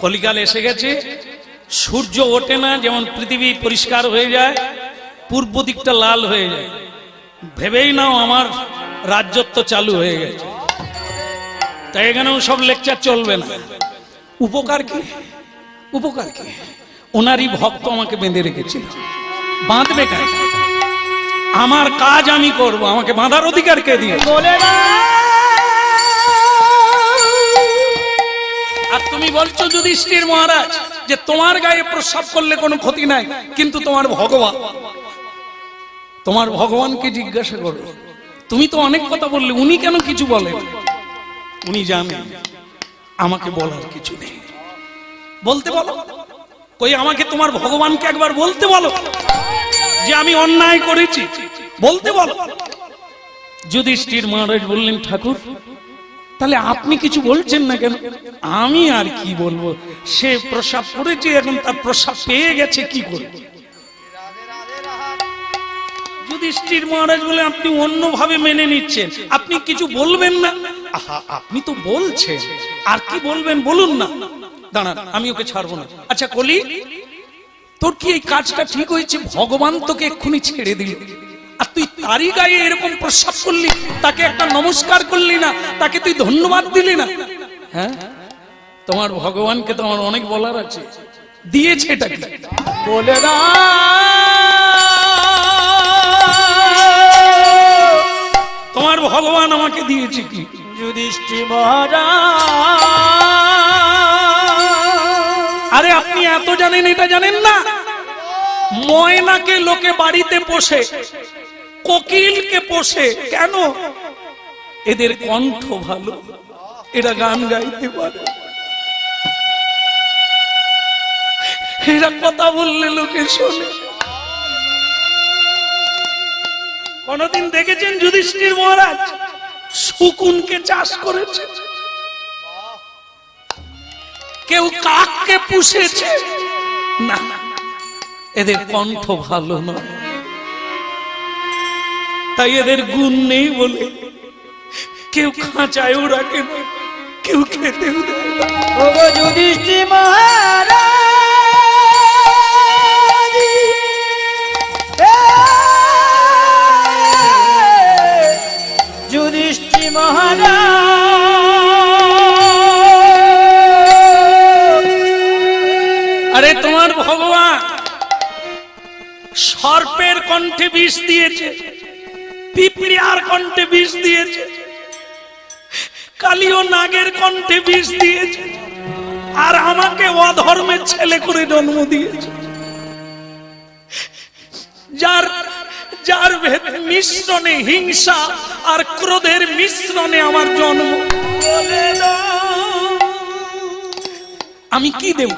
কলিকাল এসে গেছে, সূর্য ওঠে না, যেমন পৃথিবী পরিষ্কার হয়ে যায়, পূর্ব দিকটা লাল হয়ে যায়, ভেবেই নাও আমার রাজ্যত্ব চালু হয়ে গেছে। তাই এখানেও সব লেকচার চলবে না। উপকার কি? উপকার কি? ওনারই ভক্ত আমাকে বেঁধে রেখেছিল, বাঁধবে কেন? আমার কাজ আমি করব, আমাকে বাঁধার অধিকার কে দিয়ে? আর তুমি বলছো যুধিষ্ঠির মহারাজ যে তোমার গায়ে প্রস্রাব করলে কোনো ক্ষতি নাই, কিন্তু তোমার ভগবানকে জিজ্ঞাসা করো। তুমি তো অনেক কথা বললে, উনি কেন কিছু বলেন? উনি জানেন আমাকে বলার কিছু নেই। বলতে বলো, কই আমাকে তোমার ভগবানকে একবার বলতে বলো যে আমি অন্যায় করেছি, বলতে বলো। যুধিষ্ঠির মহারাজ বললেন, ঠাকুর তাহলে আপনি কিছু বলছেন না কেন? আমি আর কি বলবো, সে প্রসাব করেছে, এখন তার প্রসাব পেয়ে গেছে, কি করবে? যুধিষ্ঠির মহারাজ বলে, আপনি অন্যভাবে মেনে নিচ্ছেন, আপনি কিছু বলবেন না? আহা, আপনি তো বলছেন, আর কি বলবেন বলুন না। দাঁড়ান, আমি ওকে ছাড়বো না। আচ্ছা কলি, তোর কি এই কাজটা ঠিক হয়েছে? ভগবান তোকে এক্ষুনি ছেড়ে দিল, আর তুই তারই গায়ে এরকম প্রস্রাব করলি, তাকে একটা নমস্কার করলি না, তাকে তুই ধন্যবাদ দিলি না। হ্যাঁ, তোমার ভগবানকে তো আমার অনেক বলার আছে। দিয়েছে এটা কি বলে না? তোমার ভগবান আমাকে দিয়েছে কি? যুধিষ্ঠির মহারাজ, আরে আপনি এত জানেন, এটা জানেন না? ময়নাকে লোকে বাড়িতে পোষে, কোকিলকে পোষে কেন? এদের কণ্ঠ ভালো, এরা গান গাইতে পারে, এরা কথা বললে লোকে শোনে। কোনদিন দেখেছেন যুধিষ্ঠির মহারাজ শকুনকে চাষ করেছে? কেউ কাককে পুষেছে? না, এদের কণ্ঠ ভালো নয়, তাই এদের গুণ নেই বলে কেউ খাঁচায়ও রাখে না, কেউ খেতেও দেয় না। যুধিষ্ঠির মহারাজ, যুধিষ্ঠির মহারাজ, আরে তোমার ভগবান সর্পের কণ্ঠে বিষ দিয়েছে, পিঁপড়ার কণ্ঠে বিষ দিয়েছে, কালীয় নাগের কণ্ঠে বিষ দিয়েছে, আর আমাকে অধর্মের ছেলে করে জন্ম দিয়েছে। যার মিশ্রণে হিংসা আর ক্রোধের মিশ্রণে আমার জন্ম। আমি কি দেব?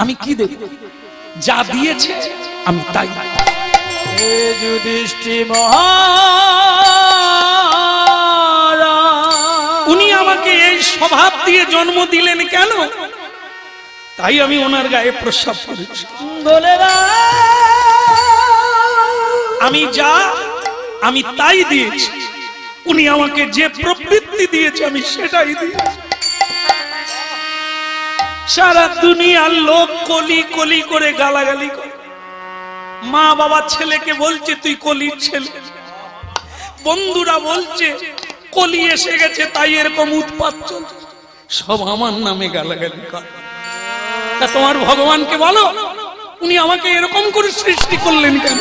আমি কি দেব? যা দিয়েছে আমি তাই। যুধিষ্ঠির মহারাজ, উনি আমাকে এই স্বভাব দিয়ে জন্ম দিলেন কেন? তাই আমি ওনার গায়ে প্রস্রাব করেছি। আমি তাই দিয়েছি। উনি আমাকে যে প্রবৃত্তি দিয়েছে আমি সেটাই দিয়েছি। সারা দুনিয়ার লোক কলি কলি করে গালাগালি করে, মা বাবা ছেলেকে বলছে তুই কলির ছেলে, বন্ধুরা বলছে কলি এসে গেছে তাই এরকম উৎপাত চলছে, সব আমার নামে গালাগালি করে। তা তোমার ভগবানকে বলো, উনি আমাকে এরকম করে সৃষ্টি করলেন কেন?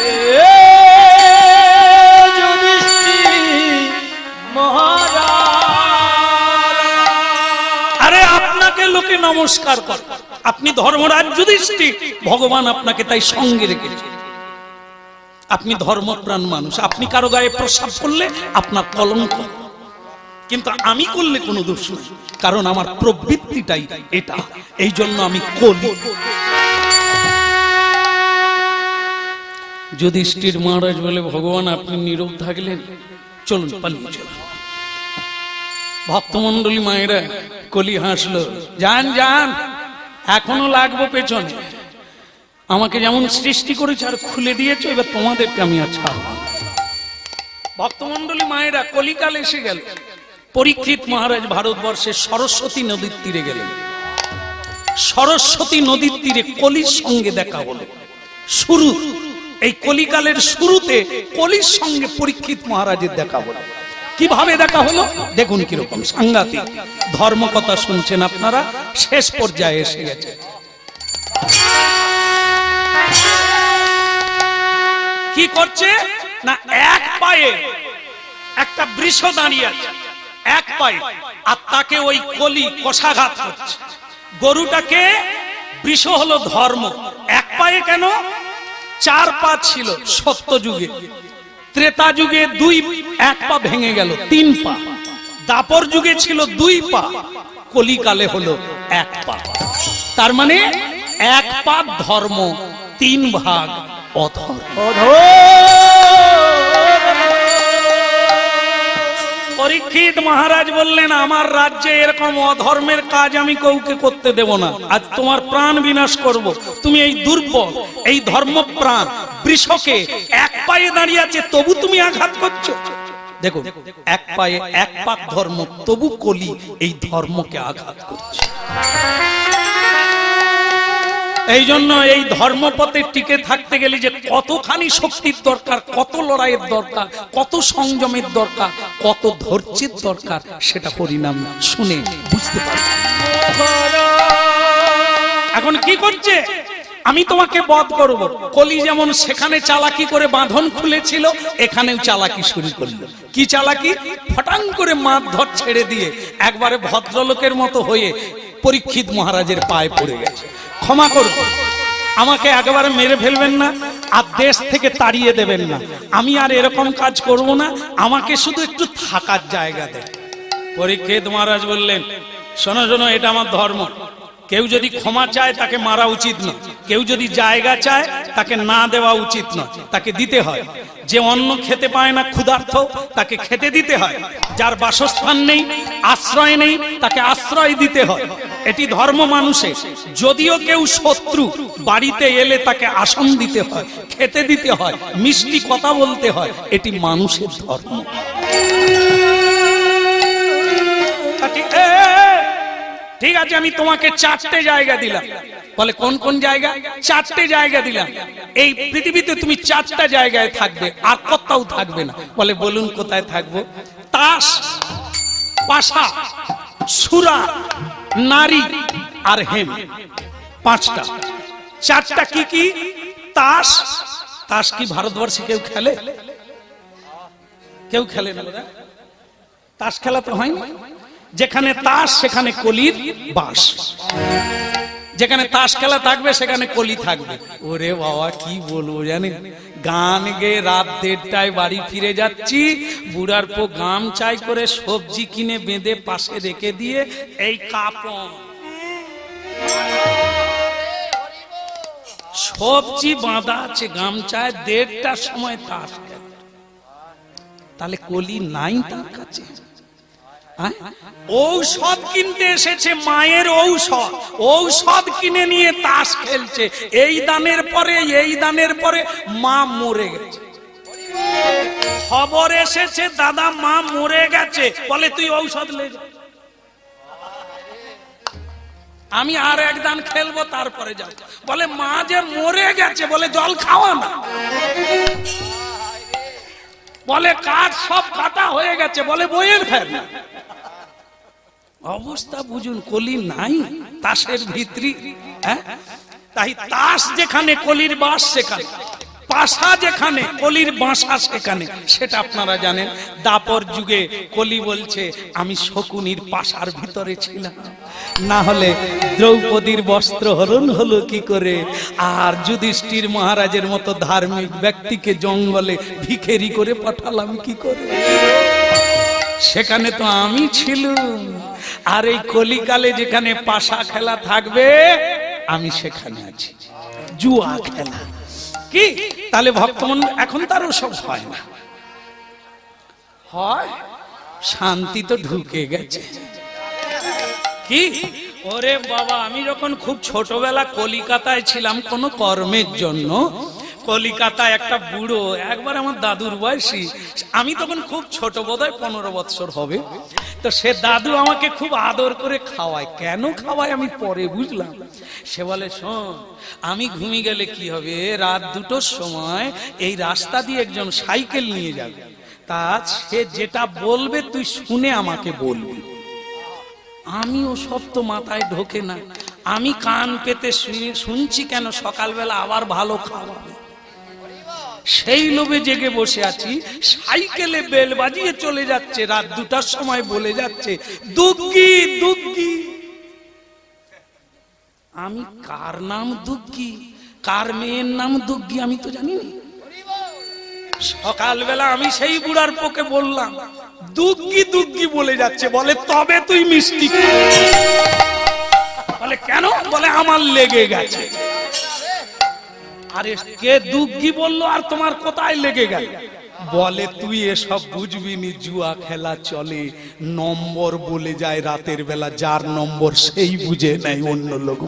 আরে আপনাকে লোকে নমস্কার করে, আপনি ধর্মরাজ যুধিষ্ঠির, ভগবান আপনাকে তাই সঙ্গে রেখেছে। আপনি ধর্মপ্রাণ মানুষ, আপনি কারো গায়ে প্রস্রাব করলে আপনার কলঙ্ক, কিন্তু আমি করলে কোনো দোষ নেই, কারণ আমার প্রবৃত্তিটাই এটা, এই জন্য আমি কলি। যুধিষ্ঠির মহারাজ বলে, ভগবান আপনি নীরব থাকলেন, চলুন পালিয়ে চলুন। ভক্তমন্ডলী মায়েরা কলি হাসলো, যান যান, এখনো লাগবো পেছনে। আমাকে যেমন সৃষ্টি করেছে আর খুলে দিয়েছে, এবার তোমাদেরকে আমি আর ছাড়ব। ভক্তমন্ডলী মায়েরা কলিকাল এসে গেল। পরীক্ষিত মহারাজ ভারতবর্ষের সরস্বতী নদীর তীরে গেলেন। সরস্বতী নদীর তীরে কলির সঙ্গে দেখা হলো। শুরু এই কলিকালের শুরুতে কলির সঙ্গে পরীক্ষিত মহারাজের দেখা হলো। কিভাবে দেখা হলো দেখুন, কিরকম সাংঘাতিক ধর্ম কথা শুনছেন আপনারা, শেষ পর্যায়ে এসে গেছে। কি করছে না, এক পায়ে একটা বৃষ দাঁড়িয়ে আছে, এক পায়ে, আর তাকে ওই কলি কষাঘাত করছে। গরুটাকে, বৃষ হলো ধর্ম, এক পায়ে কেন, চার পা ছিল সত্য যুগে, ত্রেতা যুগে এক পা ভেঙে গেল, তিন পা, দাপর যুগে ছিল দুই পা, কলিকালে হলো এক পা। তার মানে এক পা ধর্ম, তিন ভাগ অধর্ম। পরীক্ষিত মহারাজ বললেন, আমার রাজ্যে এরকম অধর্মের কাজ আমি কাউকে করতে দেব না, আজ তোমার প্রাণ বিনাশ করব। তুমি এই দুর্বল, এই ধর্মপ্রাণ বৃষকে এক পায়ে দাঁড়িয়ে আছে, তবু তুমি আঘাত করছো। দেখো, এক পায়ে এক পাক ধর্ম, তবু কলি এই ধর্মকে আঘাত করছে। এই জন্য এই ধর্মপথে টিকে থাকতে গেলে যে কতখানি শক্তির দরকার, কত লড়াইয়ের দরকার, কত সংযমের দরকার, কত ধৈর্যের দরকার, সেটা পরিণাম শুনে বুঝতে পারি। এখন কি করছে, আমি তোমাকে বধ করব। কলি যেমন সেখানে চালাকি করে বাঁধন খুলেছিল, এখানেও চালাকি শুরু করলো। কি চালাকি, ফটাং করে মারধর ছেড়ে দিয়ে একবারে ভদ্রলোকের মতো হয়ে পরীক্ষিত মহারাজের পায়ে পড়ে গেছে। ক্ষমা করব, আমাকে একেবারে মেরে ফেলবেন না, আর দেশ থেকে তাড়িয়ে দেবেন না, আমি আর এরকম কাজ করব না, আমাকে শুধু একটু থাকার জায়গা দেন। পরীক্ষিত মহারাজ বললেন, শোনো শোনো, এটা আমার ধর্ম, কেউ যদি ক্ষমা চায় তাকে মারা উচিত নয়, কেউ যদি জায়গা চায় তাকে না দেওয়া উচিত নয়, তাকে দিতে হয়। যে অন্ন খেতে পায় না, ক্ষুধার্ত, তাকে খেতে দিতে হয়। যার বাসস্থান নেই, আশ্রয় নেই, তাকে আশ্রয় দিতে হয়। এটি ধর্ম মানুষের। যদিও কেউ শত্রু, বাড়িতে এলে তাকে আসন দিতে হয়, খেতে দিতে হয়, মিষ্টি কথা বলতে হয়, এটি মানুষের ধর্ম। ঠিক আছে, আমি তোমাকে চারটে জায়গা দিলাম। বলে কোন কোন জায়গা? চারটে জায়গা দিলাম। এই পৃথিবীতে তুমি চারটা জায়গায় থাকবে, আর কোথাও থাকবে না। বলে বলুন কোথায় থাকবো? তাস, পাশা, সুরা, নারী আর হেম, পাঁচটা। চারটা কি কি? তাস, তাস কি ভারতবর্ষে কেউ খেলে? কেউ খেলে না। তাস খেলা তো হয় না। যেখানে তাস সেখানে কলির বাস, যেখানে তাস খেলা থাকবে সেখানে কলি থাকবে। ওরে বাবা, কি বলবো জানেন, গান গেয়ে রাত 1:30টায় বাড়ি ফিরে যাচ্ছি, বুড়ার পো গামছাই করে সবজি কিনে বেঁধে পাশে রেখে দিয়ে, এই কাপড় সবজি বাঁধা আছে গামছায়, 1:30টার সময় তাস খেলে। তাহলে কলি নাই তার কাছে? ঔষধ কিনতে এসেছে, মায়ের ঔষধ, ঔষধ কিনে নিয়ে তাস খেলছে। এই দানের পরে এই দানের পরে মা মরে গেছে, খবর এসেছে দাদা মা মরে গেছে। বলে তুই ঔষধ লে যা, আমি আর এক দান খেলবো তারপরে যাও। বলে মা যে মরে গেছে, বলে জল খাওয়া না। বলে কাঠ সব কাটা হয়ে গেছে, বলে বইয়ের ফেল। অবস্থা বুঝুন, কলি নাই তাসের ভিতরি। তাই তাস যেখানে কলির বাস সেখানে, পাশা যেখানে কলির বাসা সেখানে, সেটা আপনারা জানেন। দাপর যুগে কলি বলছে, আমি শকুনির পাশার ভিতরে ছিলাম, না হলে দ্রৌপদীর বস্ত্র হরণ হলো কি করে? আর যুধিষ্ঠির মহারাজের মতো ধার্মিক ব্যক্তিকে জঙ্গলে ভিখেরি করে পাঠালাম কি করে? সেখানে তো আমি ছিলাম। আর এই কলিকালে যেখানে পাশা খেলা থাকবে, আমি সেখানে আছি, জুয়া খেলা। কি তাহলে ভক্তমন এখন তার ওসব হয় না, হয় শান্তি তো ঢুকে গেছে। কি ওরে বাবা, আমি যখন খুব ছোটবেলা কলিকাতায় ছিলাম কোনো কর্মের জন্য, কলিকাতায় একটা বুড়ো, একবার আমার দাদুর বয়সী, আমি তখন খুব ছোট, বোধহয় 15 বৎসর হবে। তো সে দাদু আমাকে খুব আদর করে খাওয়ায়। কেন খাওয়ায় আমি পরে বুঝলাম। সে বলে, শোন, আমি ঘুমিয়ে গেলে কি হবে, রাত 2টোর সময় এই রাস্তা দিয়ে একজন সাইকেল নিয়ে যাবে, তা সে যেটা বলবে তুই শুনে আমাকে বলবি। আমিও সব তো মাথায় ঢোকে না, আমি কান পেতে শুনছি কেন সকালবেলা আবার ভালো খাওয়াবে। সেই লোভে জেগে বসে আছি, সাইকেলে বেল বাজিয়ে চলে যাচ্ছে, রাত 2টার সময় বলে যাচ্ছে, দুগ্গি দুগ্গি। আমি কার নাম দুগ্গি, কার মেয়ের নাম দুগ্গি আমি তো জানি না। সকালবেলা আমি সেই বুড়ার পোকে বললাম, দুগ্গি দুগ্গি বলে যাচ্ছে। বলে, তবে তুই মিষ্টি খা। বলে, কেন? বলে, আমার লেগে গেছে। আরে কে দুগ্গি বললো আর তোমার কোথায় লেগে গেল? বলে, তুই এসব বুঝবি নি, জুয়া খেলা চলে, নম্বর বলে যায় রাতের বেলা, যার নম্বর সেই বুঝে নেয়, অন্য লোক।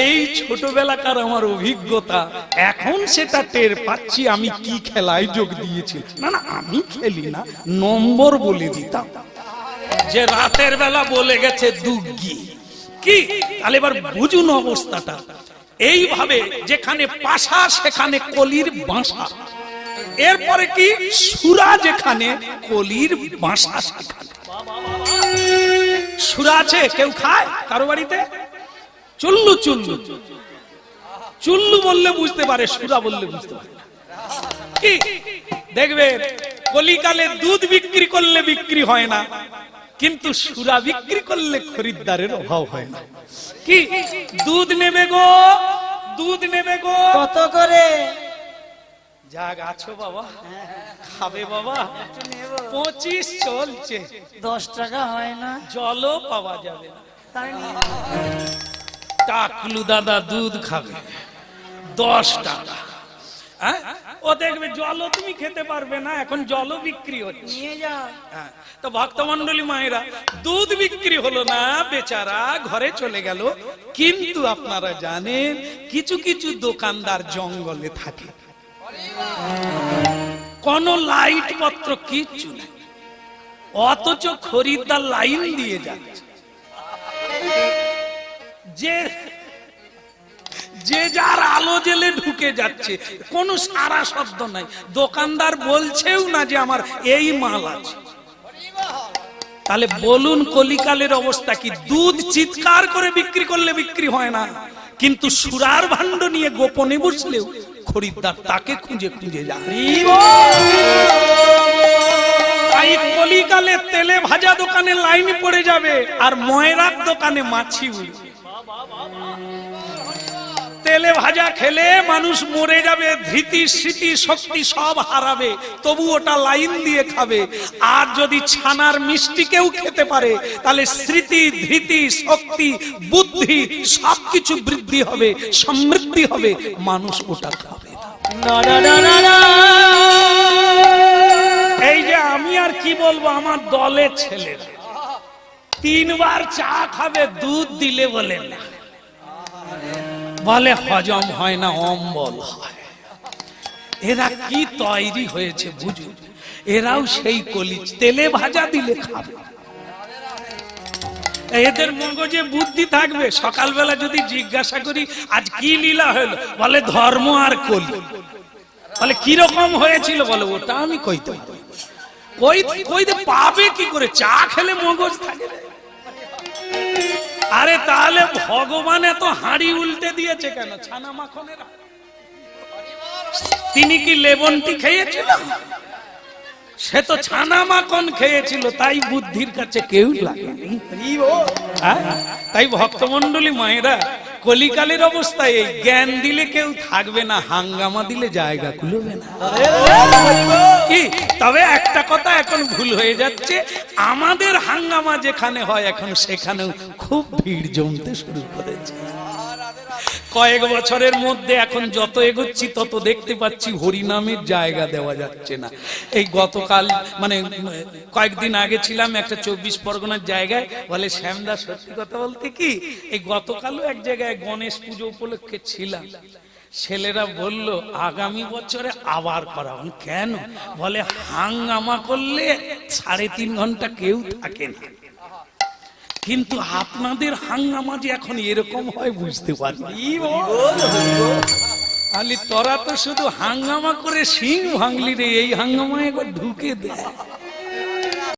এই ছোটবেলাকার আমার অভিজ্ঞতা, এখন সেটা টের পাচ্ছি আমি কি খেলায় যোগ দিয়েছি। না না, আমি খেলি না, নম্বর বলে দিতাম, যে রাতের বেলা বলে গেছে দুগ্গি। কি তাহলে এবার বুঝুন অবস্থাটা। এইভাবে যেখানে পাশা সেখানে কলির বাসা, এরপরে কি সুরা, যেখানে কলির বাসা সেখানে সুরা আছে। কেউ খায় কারো বাড়িতে? চুল্লু চুল্লু, চুল্লু বললে বুঝতে পারে, সুরা বললে বুঝতে পারে না। কি দেখবে, কলিকালে দুধ বিক্রি করলে বিক্রি হয় না, কিন্তু সুরা বিক্রি করলে খরিদ্দারের অভাব হয় না। কি দুধ নেবে গো, দুধ নেবে গো, কত করে? যাক আছো বাবা, খাবে বাবা? 25 চলছে। 10 টাকা হয় না? জলও পাওয়া যাবে না। তাই নিয়ে টাকলু দাদা দুধ খাবে 10 টাকা। ও দেখবে জলও তুমি খেতে পারবে না, এখন জলও বিক্রি হচ্ছে, নিয়ে যাও। তো ভক্তমন্ডলী মায়েরা, দুধ বিক্রি হলো না, বেচারা ঘরে চলে গেল। কিন্তু আপনারা জানেন, কিছু কিছু দোকানদার জঙ্গলে থাকে, কোন লাইট পত্র কিচ্ছু নেই, অথচ খরিদ্দার লাইন দিয়ে যাচ্ছে। যে যার আলো জেলে ঢুকে যাচ্ছে, কোনো সারা শব্দ নাই, দোকানদার বলছেও না যে আমার এই মাল আছে। তাহলে বলুন কলিকালের অবস্থা কি? দুধ চিৎকার করে বিক্রি করলে বিক্রি হয় না, কিন্তু সুরার ভাণ্ড নিয়ে গোপনে বসলেও খরিদ্দার তাকে খুঁজে খুঁজে যায়। তাই কলিকালে তেলে ভাজা দোকানে লাইন পড়ে যাবে, আর ময়রার দোকানে মাছি উঠবে। তেলে ভাজা খেলে মানুষ মরে যাবে, ধৃতি স্মৃতি শক্তি সব হারাবে, তবু ওটা লাইন দিয়ে খাবে। আর যদি ছানার মিষ্টি কেউ খেতে পারে, তাহলে স্মৃতি ধৃতি শক্তি বুদ্ধি সবকিছু বৃদ্ধি হবে, সমৃদ্ধি হবে, মানুষ ওটা খাবে না। এই যে আমি আর কি বলবো, আমার দলের ছেলেরা 3 বার চা খাবে, দুধ দিলে বলে না, বলে হজম হয় না, অম্বল হয়। এরা কি তৈরি হয়েছে বুঝুন। এরাও সেই কলি, তেলে ভাজা দিলে খাবে। এদের মগজে বুদ্ধি থাকবে। সকালবেলা যদি জিজ্ঞাসা করি আজ কি লীলা হলো, বলে ধর্ম আর কলি। বলে কিরকম হয়েছিল, বলে ওটা আমি কইতে পারি। কইতে পাবে কি করে? চা খেলে মগজ থাকে। আরে তাহলে ভগবান এত হাঁড়ি উল্টে দিয়েছে কেন? ছানা মাখনের তিনি কি লেবনটি খেয়েছিল? সে তো ছানা মাখন খেয়েছিল, তাই বুদ্ধির কাছে কেউ লাগেনি। তাই ভক্তমন্ডলী মায়েরা, কলিকালের অবস্থা এই, জ্ঞান দিলে কেউ থাকবে না, হাঙ্গামা দিলে জায়গা খুলবে না। কি তবে একটা কথা এখন ভুল হয়ে যাচ্ছে, আমাদের হাঙ্গামা যেখানে হয় এখন সেখানেও খুব ভিড় জমতে শুরু করেছে। কয়েক বছরের মধ্যে এখন যত এগোচ্ছি তত দেখতে পাচ্ছি হরিনামের জায়গা দেওয়া যাচ্ছে না। এই গতকাল মানে কয়েকদিন আগে ছিলাম একটা 24 পরগনার জায়গায়, বলে শ্যামদা সত্যি কথা বলতে কি, এই গতকালও এক জায়গায় গণেশ পুজো উপলক্ষে ছিলাম, ছেলেরা বলল আগামী বছরে আবার করাবেন। কেন? বলে হাঙ্গামা করলে 3.5 ঘন্টা কেউ থাকে না। কিন্তু আপনাদের হাঙ্গামা যে এখন এরকম হয় বুঝতে পারি। আলি তোরা তো শুধু হাঙ্গামা করে সিং ভাঙলি রে, এই হাঙ্গামায় একবার ঢুকে দেয়।